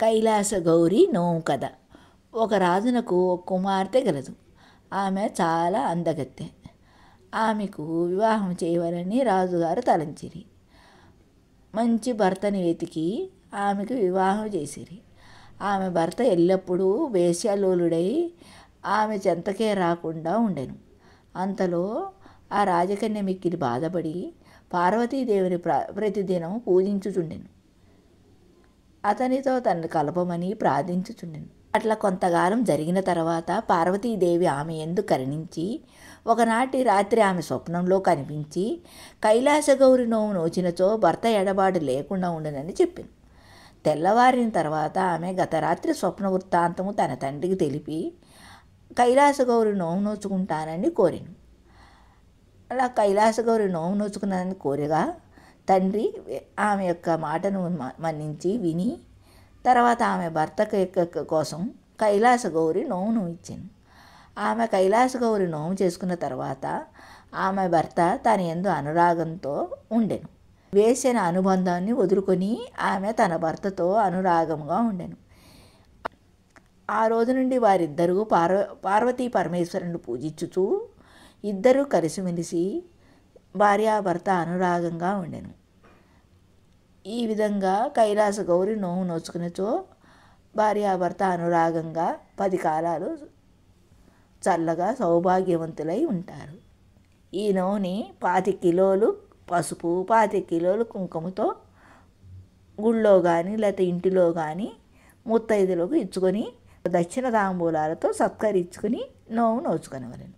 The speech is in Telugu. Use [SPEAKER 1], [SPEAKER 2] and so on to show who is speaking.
[SPEAKER 1] కైలాస గౌరి నోము కథ. ఒక రాజునకు ఒక కుమార్తె గలదు. ఆమె చాలా అందగత్తె. ఆమెకు వివాహం చేయవలని రాజుగారు తలంచిరి. మంచి భర్తని వెతికి ఆమెకు వివాహం చేసిరి. ఆమె భర్త ఎల్లప్పుడూ వేశ్యాలోలుడై ఆమె చెంతకే రాకుండా ఉండెను. అంతలో ఆ రాజకన్య మిక్కిలి బాధపడి పార్వతీదేవిని ప్రతిదినం పూజించుచుండెను. అతనితో తనను కలపమని ప్రార్థించుచుండెను. అట్లా కొంతకాలం జరిగిన తర్వాత పార్వతీదేవి ఆమె యందు కరుణించి ఒకనాటి రాత్రి ఆమె స్వప్నంలో కనిపించి కైలాసగౌరి నోము నోచినచో భర్త ఎడబాటు లేకుండా ఉండనని చెప్పింది. తెల్లవారిన తర్వాత ఆమె గత రాత్రి స్వప్న వృత్తాంతము తన తండ్రికి తెలిపి కైలాసగౌరి నోము నోచుకుంటానని కోరిను. అలా కైలాసగౌరి నోము నోచుకున్నానని కోరగా తండ్రి ఆమె యొక్క మాటను మన్నించి విని తర్వాత ఆమె భర్త కోసం కైలాసగౌరి నోమును ఇచ్చాను. ఆమె కైలాసగౌరి నోము చేసుకున్న తర్వాత ఆమె భర్త తన యందు అనురాగంతో ఉండెను. వేసిన అనుబంధాన్ని వదులుకొని ఆమె తన భర్తతో అనురాగంగా ఉండెను. ఆ రోజు నుండి వారిద్దరూ పార్వతీ పరమేశ్వరుని పూజించుతూ ఇద్దరూ కలిసిమెలిసి భార్యాభర్త అనురాగంగా ఉండెను. ఈ విధంగా కైలాస గౌరి నోము నోచుకునేచో భార్యాభర్త అనురాగంగా 10 కాలాలు చల్లగా సౌభాగ్యవంతులై ఉంటారు. ఈ నోవుని 25 కిలోలు పసుపు 25 కిలోలు కుంకుమతో గుళ్ళో కానీ లేకపోతే ఇంటిలో కానీ ముత్తైదులకు ఇచ్చుకొని దక్షిణ తాంబూలాలతో సత్కరించుకుని నోము నోచుకొనవలెను.